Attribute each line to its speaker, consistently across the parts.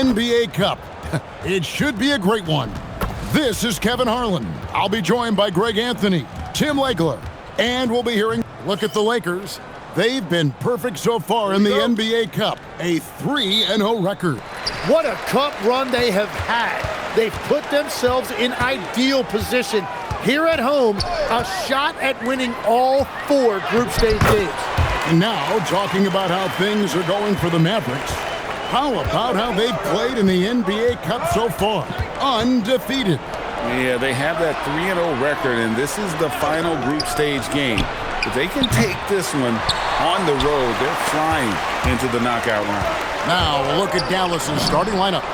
Speaker 1: NBA Cup. It should be a great one. This is Kevin Harlan. I'll be joined by Greg Anthony, Tim Legler, and we'll be hearing look at the Lakers. They've been perfect so far in the NBA Cup, a 3-0 record.
Speaker 2: What a cup run they have had. They've put themselves in ideal position. Here at home, a shot at winning all 4 group stage games.
Speaker 1: Now, talking about how things are going for the Mavericks, how about how they've played in the NBA Cup so far? Undefeated.
Speaker 3: Yeah, they have that 3-0 record, and this is the final group stage game. If they can take this one on the road, they're flying into the knockout round.
Speaker 1: Now, look at Dallas's starting lineup.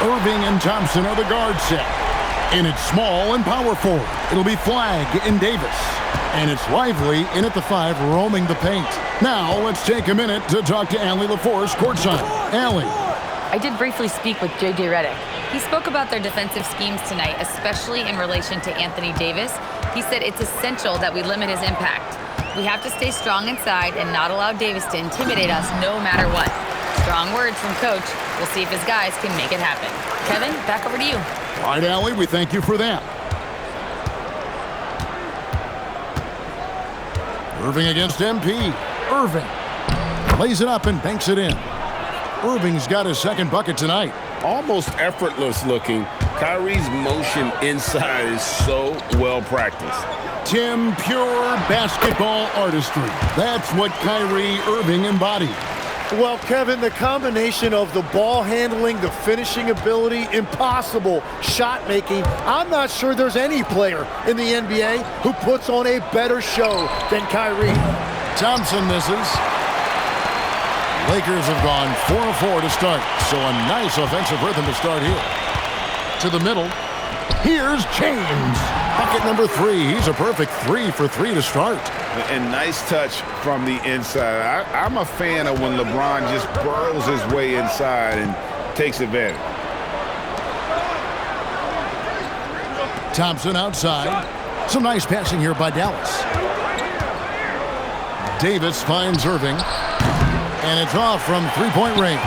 Speaker 1: Irving and Thompson are the guard set. And it's small and power forward. It'll be Flagg and Davis. And it's Lively in at the 5, roaming the paint. Now, let's take a minute to talk to Allie LaForce courtside. Allie.
Speaker 4: I did briefly speak with J.J. Redick. He spoke about their defensive schemes tonight, especially in relation to Anthony Davis. He said it's essential that we limit his impact. We have to stay strong inside and not allow Davis to intimidate us no matter what. Strong words from Coach. We'll see if his guys can make it happen. Kevin, back over to you.
Speaker 1: All right, Allie, we thank you for that. Irving against MP. Irving lays it up and banks it in. Irving's got his second bucket tonight.
Speaker 3: Almost effortless looking. Kyrie's motion inside is so well practiced.
Speaker 1: Tim, pure basketball artistry. That's what Kyrie Irving embodied.
Speaker 2: Well, Kevin, the combination of the ball handling, the finishing ability, impossible shot making. I'm not sure there's any player in the NBA who puts on a better show than Kyrie.
Speaker 1: Thompson misses. Lakers have gone 4-4 to start, so a nice offensive rhythm to start here. To the middle. Here's James. Bucket number 3. He's a perfect 3 for 3 to start.
Speaker 3: And nice touch from the inside. I'm a fan of when LeBron just burrows his way inside and takes advantage.
Speaker 1: Thompson outside. Some nice passing here by Dallas. Davis finds Irving. And it's off from three-point range.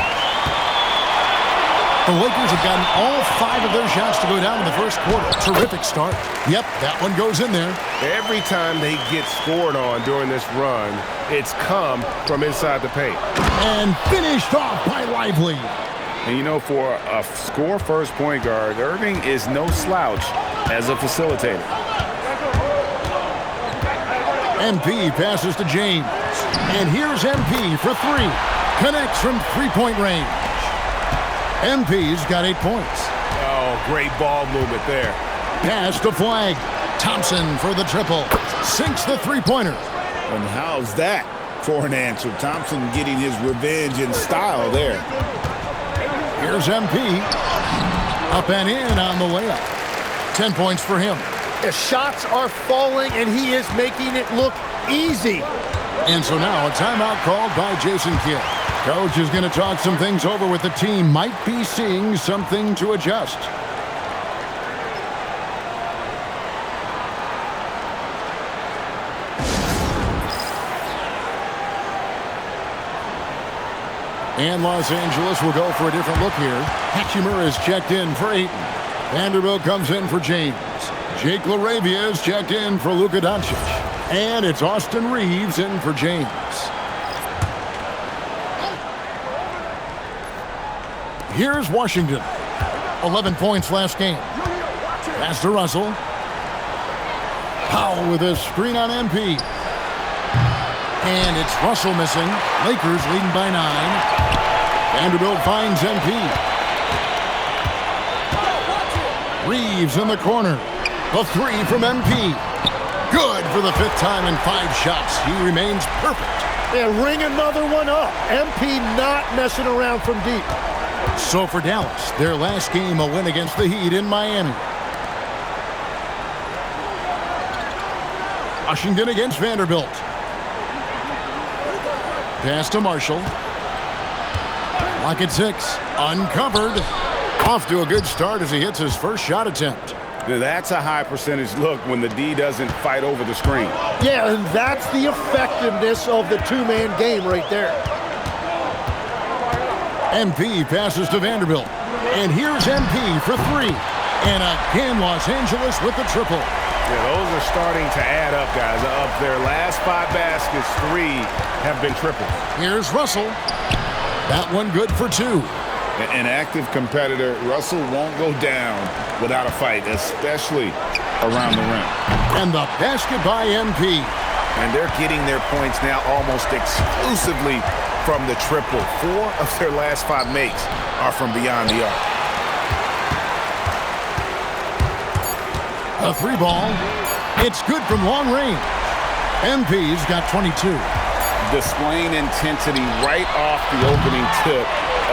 Speaker 1: The Lakers have gotten all 5 of their shots to go down in the first quarter. Terrific start. Yep, that one goes in there.
Speaker 5: Every time they get scored on during this run, it's come from inside the paint.
Speaker 1: And finished off by Lively.
Speaker 3: And you know, for a score-first point guard, Irving is no slouch as a facilitator.
Speaker 1: MP passes to James. And here's MP for 3. Connects from three-point range. MP's got 8 points.
Speaker 5: Oh, great ball movement there.
Speaker 1: Pass to Flagg. Thompson for the triple. Sinks the three-pointer.
Speaker 3: And how's that for an answer? Thompson getting his revenge in style there.
Speaker 1: Here's MP. Up and in on the layup. 10 points for him.
Speaker 2: The shots are falling, and he is making it look easy.
Speaker 1: And so now a timeout called by Jason Kidd. Coach is going to talk some things over with the team. Might be seeing something to adjust. And Los Angeles will go for a different look here. Hachimura is checked in for Ayton. Vanderbilt comes in for James. Jake LaRavia is checked in for Luka Doncic. And it's Austin Reeves in for James. Here's Washington. 11 points last game. Pass to Russell. Powell with a screen on MP. And it's Russell missing. Lakers leading by 9. Vanderbilt finds MP. Reeves in the corner. The 3 from MP. Good for the 5th time in 5 shots. He remains perfect.
Speaker 2: And ring another one up. MP not messing around from deep.
Speaker 1: So for Dallas, their last game, a win against the Heat in Miami. Washington against Vanderbilt. Pass to Marshall. Lock at 6. Uncovered. Off to a good start as he hits his first shot attempt.
Speaker 3: That's a high percentage look when the D doesn't fight over the screen.
Speaker 2: Yeah, and that's the effectiveness of the 2-man game right there.
Speaker 1: MP passes to Vanderbilt. And here's MP for three. And again, Los Angeles with the triple.
Speaker 5: Yeah, those are starting to add up, guys. Of their last 5 baskets, 3 have been triples.
Speaker 1: Here's Russell. That one good for 2.
Speaker 3: An active competitor, Russell won't go down without a fight, especially around the rim.
Speaker 1: And the basket by MP.
Speaker 3: And they're getting their points now almost exclusively from the triple. 4 of their last 5 makes are from beyond the arc.
Speaker 1: A 3 ball. It's good from long range. MP's got 22.
Speaker 3: Displaying intensity right off the opening tip,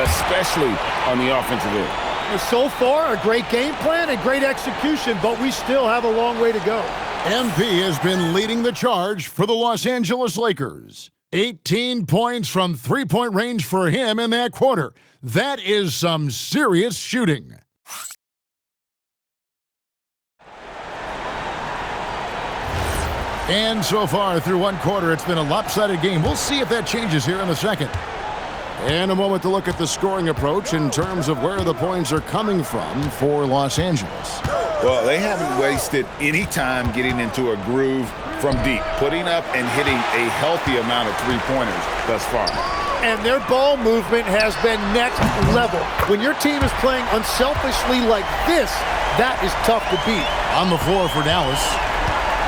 Speaker 3: especially on the offensive end.
Speaker 2: So far, a great game plan and great execution, but we still have a long way to go.
Speaker 1: MP has been leading the charge for the Los Angeles Lakers. 18 points from three-point range for him in that quarter. That is some serious shooting. And so far through one quarter, it's been a lopsided game. We'll see if that changes here in a second. And a moment to look at the scoring approach in terms of where the points are coming from for Los Angeles.
Speaker 3: Well, they haven't wasted any time getting into a groove from deep, putting up and hitting a healthy amount of three-pointers thus far.
Speaker 2: And their ball movement has been next level. When your team is playing unselfishly like this, that is tough to beat.
Speaker 1: On the floor for Dallas.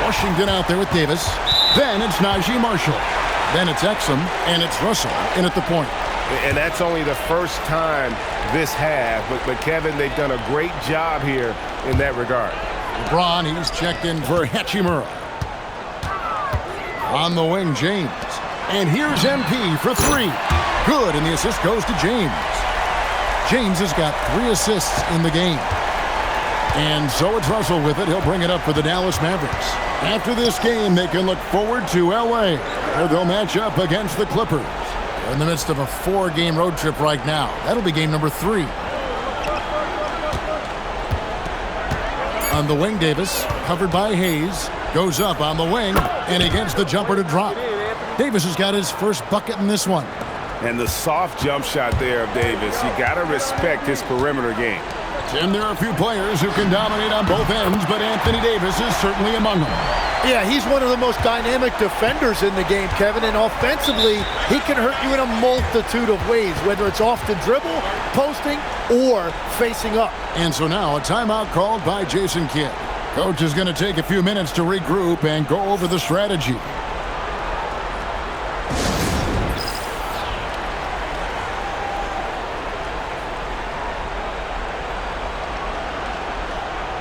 Speaker 1: Washington out there with Davis. Then it's Najee Marshall. Then it's Exum, and it's Russell in at the point.
Speaker 5: And that's only the first time this half. But Kevin, they've done a great job here in that regard.
Speaker 1: LeBron, he's checked in for Hachimura. On the wing, James. And here's MP for 3. Good, and the assist goes to James. James has got 3 assists in the game. And so it's Russell with it. He'll bring it up for the Dallas Mavericks. After this game, they can look forward to L.A., where they'll match up against the Clippers. They're in the midst of a 4-game road trip right now. That'll be game number 3. On the wing, Davis, covered by Hayes, goes up on the wing, and he gets the jumper to drop. Davis has got his first bucket in this one.
Speaker 5: And the soft jump shot there of Davis. You got to respect his perimeter game.
Speaker 1: And there are a few players who can dominate on both ends, but Anthony Davis is certainly among them.
Speaker 2: Yeah, he's one of the most dynamic defenders in the game, Kevin, and offensively, he can hurt you in a multitude of ways, whether it's off the dribble, posting, or facing up.
Speaker 1: And so now a timeout called by Jason Kidd. Coach is going to take a few minutes to regroup and go over the strategy.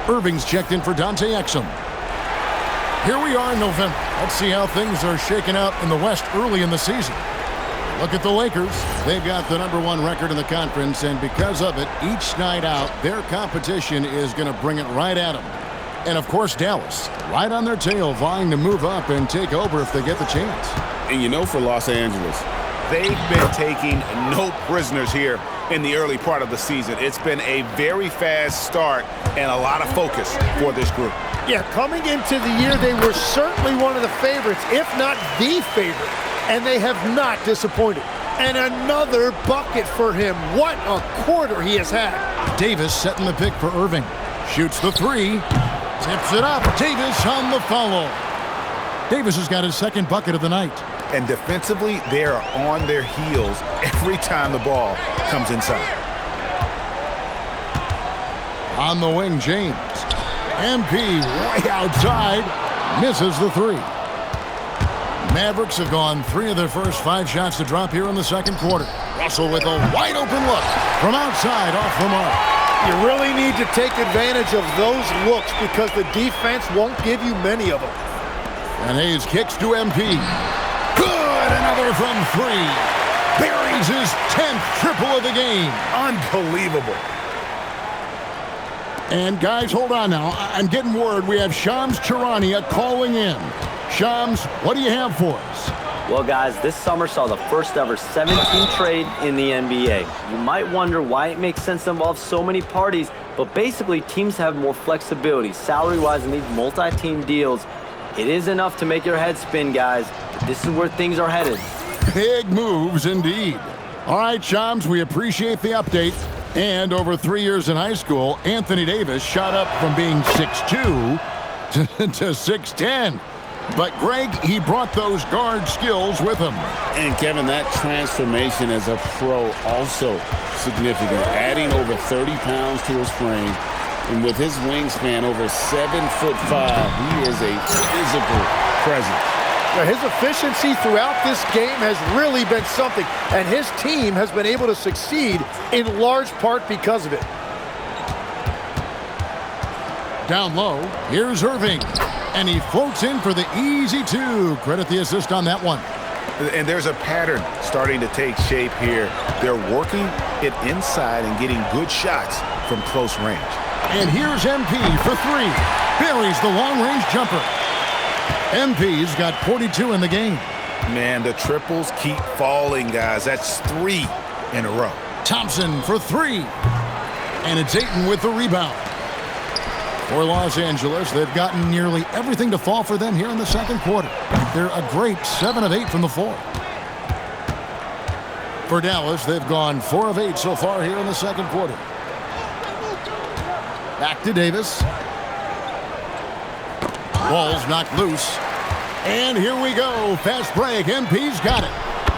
Speaker 1: Irving's checked in for Dante Exum. Here we are in November. Let's see how things are shaking out in the West early in the season. Look at the Lakers. They've got the #1 record in the conference, and because of it, each night out, their competition is going to bring it right at them. And, of course, Dallas, right on their tail, vying to move up and take over if they get the chance.
Speaker 3: And you know, for Los Angeles, they've been taking no prisoners here in the early part of the season. It's been a very fast start and a lot of focus for this group.
Speaker 2: Yeah, coming into the year, they were certainly one of the favorites, if not the favorite, and they have not disappointed. And another bucket for him. What a quarter he has had.
Speaker 1: Davis setting the pick for Irving. Shoots the 3. Tips it up. Davis on the follow. Davis has got his second bucket of the night.
Speaker 3: And defensively, they are on their heels every time the ball comes inside.
Speaker 1: On the wing, James. MP way outside. Misses the 3. Mavericks have gone 3 of their first 5 shots to drop here in the second quarter. Russell with a wide open look from outside off the mark.
Speaker 2: You really need to take advantage of those looks because the defense won't give you many of them.
Speaker 1: And Hayes kicks to MP. Good, another from 3. Buries his 10th triple of the game.
Speaker 3: Unbelievable.
Speaker 1: And guys, hold on now. I'm getting word we have Shams Charania calling in. Shams, what do you have for us?
Speaker 6: Well, guys, this summer saw the first ever 7-team trade in the NBA. You might wonder why it makes sense to involve so many parties, but basically teams have more flexibility salary-wise in these multi-team deals. It is enough to make your head spin, guys. This is where things are headed.
Speaker 1: Big moves indeed. All right, Chums, we appreciate the update. And over 3 years in high school, Anthony Davis shot up from being 6'2" to 6'10". But, Greg, he brought those guard skills with him.
Speaker 3: And, Kevin, that transformation as a pro also significant. Adding over 30 pounds to his frame. And with his wingspan over 7'5", he is a physical presence.
Speaker 2: His efficiency throughout this game has really been something, and his team has been able to succeed in large part because of it.
Speaker 1: Down low, here's Irving, and he floats in for the easy two. Credit the assist on that one.
Speaker 3: And there's a pattern starting to take shape here. They're working it inside and getting good shots from close range.
Speaker 1: And here's MP for three. Buries the long-range jumper. MP's got 42 in the game.
Speaker 3: Man, the triples keep falling, guys. That's 3 in a row.
Speaker 1: Thompson for three. And it's Ayton with the rebound. For Los Angeles, they've gotten nearly everything to fall for them here in the second quarter. They're a great 7 of 8 from the floor. For Dallas, they've gone 4 of 8 so far here in the second quarter. Back to Davis. Ball's knocked loose. And here we go. Fast break. MP's got it.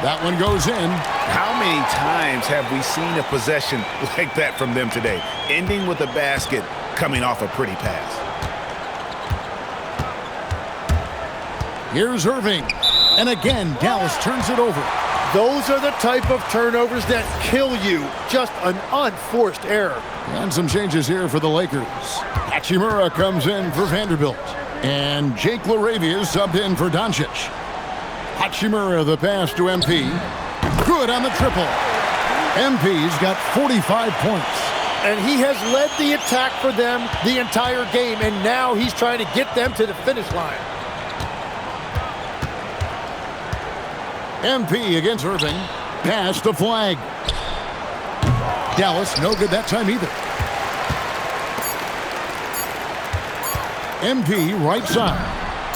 Speaker 1: That one goes in.
Speaker 3: How many times have we seen a possession like that from them today? Ending with a basket, coming off a pretty pass.
Speaker 1: Here's Irving. And again, Dallas turns it over.
Speaker 2: Those are the type of turnovers that kill you. Just an unforced error.
Speaker 1: And some changes here for the Lakers. Hachimura comes in for Vanderbilt. And Jake LaRavia is subbed in for Doncic. Hachimura the pass to MP. Good on the triple. MP's got 45 points.
Speaker 2: And he has led the attack for them the entire game, and now he's trying to get them to the finish line.
Speaker 1: MP against Irving. Pass to Flag. Dallas, no good that time either. MP right side.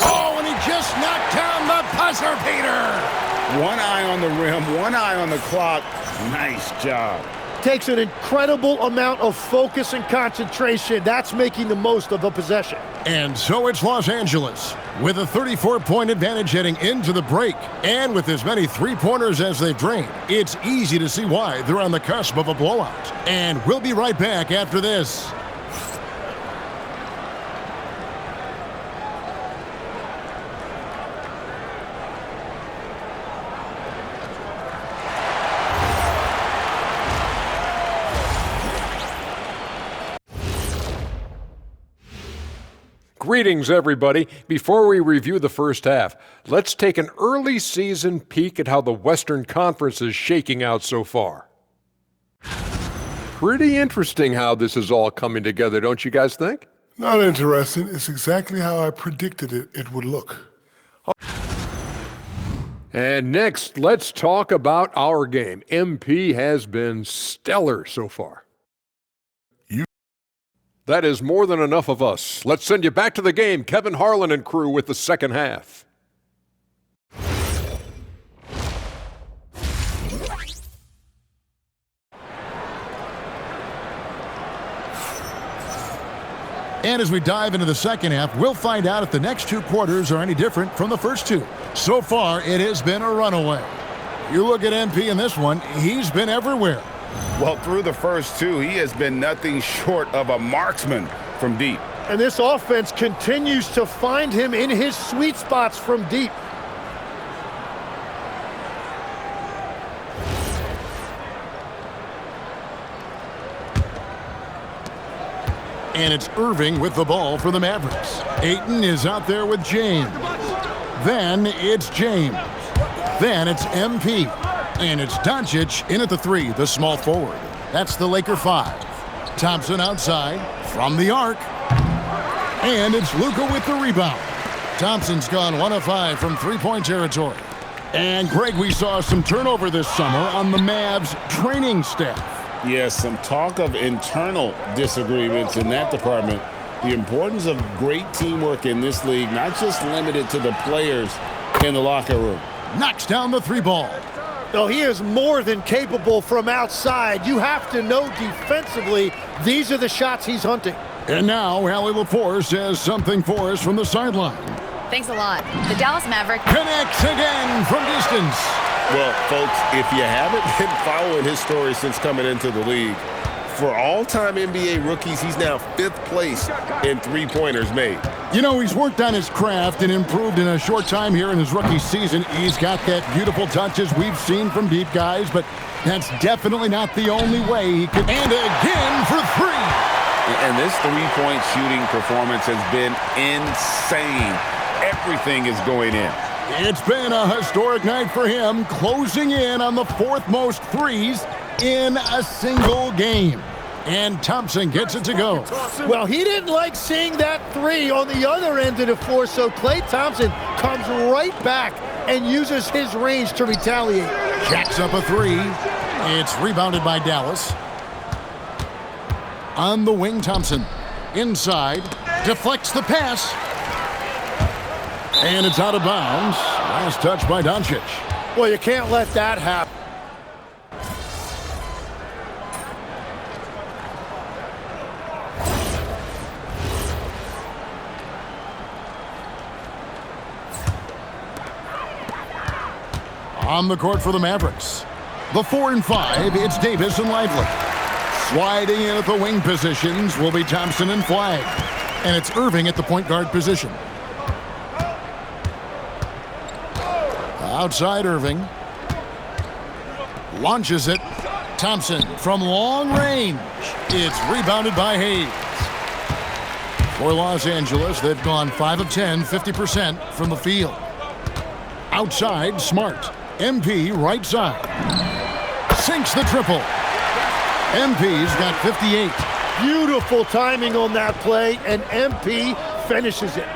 Speaker 1: Oh, and he just knocked down the buzzer beater.
Speaker 3: One eye on the rim, one eye on the clock. Nice job.
Speaker 2: Takes an incredible amount of focus and concentration. That's making the most of a possession.
Speaker 1: And so it's Los Angeles with a 34-point advantage heading into the break. And with as many three-pointers as they've drained, it's easy to see why they're on the cusp of a blowout. And we'll be right back after this.
Speaker 7: Greetings, everybody. Before we review the first half, let's take an early season peek at how the Western Conference is shaking out so far. Pretty interesting how this is all coming together, don't you guys think?
Speaker 8: Not interesting. It's exactly how I predicted it would look.
Speaker 7: And next, let's talk about our game. MP has been stellar so far. That is more than enough of us. Let's send you back to the game. Kevin Harlan and crew with the second half.
Speaker 1: And as we dive into the second half, we'll find out if the next two quarters are any different from the first two. So far, it has been a runaway. You look at MP in this one, he's been everywhere.
Speaker 3: Well, through the first two, he has been nothing short of a marksman from deep.
Speaker 2: And this offense continues to find him in his sweet spots from deep.
Speaker 1: And it's Irving with the ball for the Mavericks. Ayton is out there with James. Then it's James. Then it's MP. And it's Doncic in at the three, the small forward. That's the Laker 5. Thompson outside from the arc. And it's Luka with the rebound. Thompson's gone 1 of 5 from three-point territory. And, Greg, we saw some turnover this summer on the Mavs training staff.
Speaker 3: Yes, some talk of internal disagreements in that department. The importance of great teamwork in this league, not just limited to the players in the locker room.
Speaker 1: Knocks down the three ball.
Speaker 2: Oh, he is more than capable from outside. You have to know defensively, these are the shots he's hunting.
Speaker 1: And now, Allie LaForce says something for us from the sideline.
Speaker 4: Thanks a lot. The Dallas Mavericks
Speaker 1: Connects again from distance.
Speaker 3: Well, folks, if you haven't been following his story since coming into the league, for all-time NBA rookies, he's now 5th place in three-pointers made.
Speaker 1: You know, he's worked on his craft and improved in a short time here in his rookie season. He's got that beautiful touches we've seen from deep guys, but that's definitely not the only way he could. And again for three.
Speaker 3: And this three-point shooting performance has been insane. Everything is going in.
Speaker 1: It's been a historic night for him, closing in on the 4th most threes in a single game. And Thompson gets it to go.
Speaker 2: Well, he didn't like seeing that three on the other end of the floor, so Klay Thompson comes right back and uses his range to retaliate.
Speaker 1: Jacks up a three. It's rebounded by Dallas. On the wing, Thompson. Inside. Deflects the pass. And it's out of bounds. Last touch by Doncic.
Speaker 2: Well, you can't let that happen.
Speaker 1: On the court for the Mavericks. The 4 and 5, it's Davis and Lively. Sliding in at the wing positions will be Thompson and Flagg. And it's Irving at the point guard position. Outside Irving. Launches it. Thompson from long range. It's rebounded by Hayes. For Los Angeles, they've gone 5 of 10, 50% from the field. Outside, Smart. MP right side. Sinks the triple. MP's got 58.
Speaker 2: Beautiful timing on that play, and MP finishes it.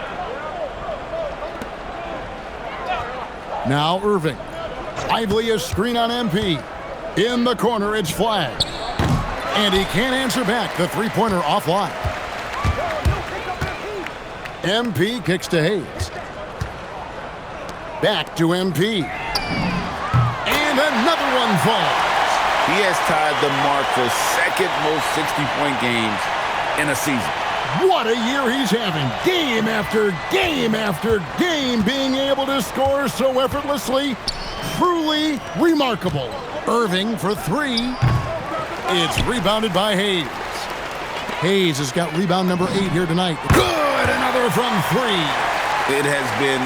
Speaker 1: Now Irving. Lively a screen on MP. In the corner, it's Flagg. And he can't answer back. The three-pointer offline. MP kicks to Hayes. Back to MP. And another one falls.
Speaker 3: He has tied the mark for 2nd most 60-point games in a season.
Speaker 1: What a year he's having. Game after game after game, being able to score so effortlessly. Truly remarkable. Irving for three. It's rebounded by Hayes. Hayes has got rebound number 8 here tonight. Good, another from three.
Speaker 3: It has been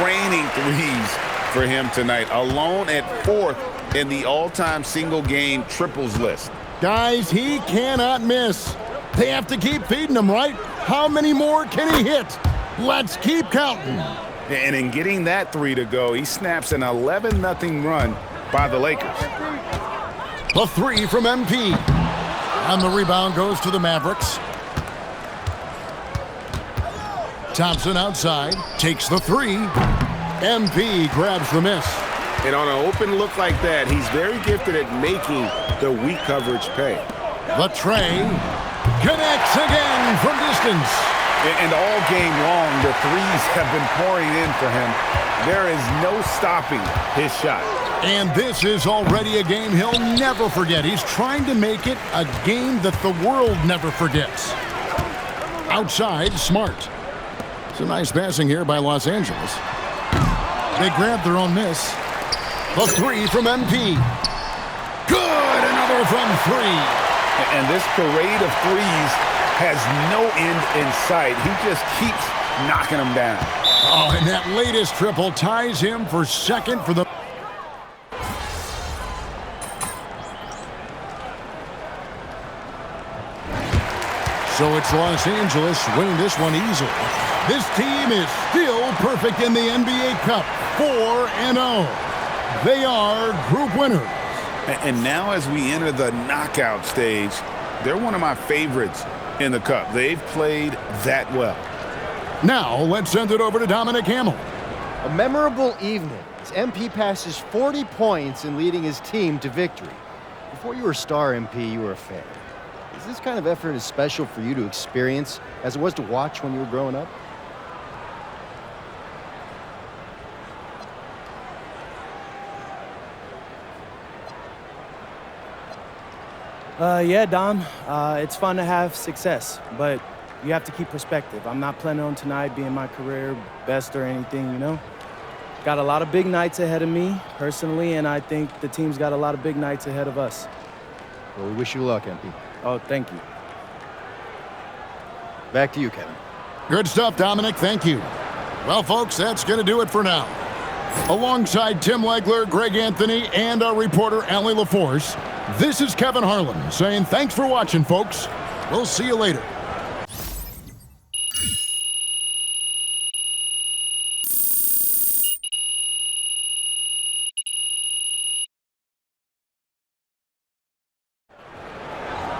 Speaker 3: raining threes for him tonight, alone at 4th in the all-time single-game triples list.
Speaker 1: Guys, he cannot miss. They have to keep feeding him, right? How many more can he hit? Let's keep counting.
Speaker 5: And in getting that three to go, he snaps an 11-0 run by the Lakers.
Speaker 1: The three from MP. And the rebound goes to the Mavericks. Thompson outside, takes the three. MP grabs the miss.
Speaker 5: And on an open look like that, he's very gifted at making the weak coverage pay.
Speaker 1: The tray connects again from distance.
Speaker 5: And all game long, the threes have been pouring in for him. There is no stopping his shot.
Speaker 1: And this is already a game he'll never forget. He's trying to make it a game that the world never forgets. Outside, Smart. Some nice passing here by Los Angeles. They grab their own miss. The three from MP. Good, another from three.
Speaker 5: And this parade of threes has no end in sight. He just keeps knocking them down.
Speaker 1: Oh, and that latest triple ties him for 2nd for the... So it's Los Angeles winning this one easily. This team is still perfect in the NBA Cup, 4-0. They are group winners.
Speaker 5: And now as we enter the knockout stage, they're one of my favorites in the Cup. They've played that well.
Speaker 1: Now let's send it over to Dominic Hamill.
Speaker 9: A memorable evening as MP passes 40 points in leading his team to victory. Before you were a star, MP, you were a fan. Is this kind of effort as special for you to experience as it was to watch when you were growing up?
Speaker 10: Yeah, Dom. It's fun to have success, but you have to keep perspective. I'm not planning on tonight being my career best or anything, you know? Got a lot of big nights ahead of me, personally, and I think the team's got a lot of big nights ahead of us.
Speaker 9: Well, we wish you luck, MP.
Speaker 10: Oh, thank you.
Speaker 9: Back to you, Kevin.
Speaker 1: Good stuff, Dominic. Thank you. Well, folks, that's going to do it for now. Alongside Tim Legler, Greg Anthony, and our reporter, Allie LaForce, this is Kevin Harlan saying thanks for watching, folks. We'll see you later.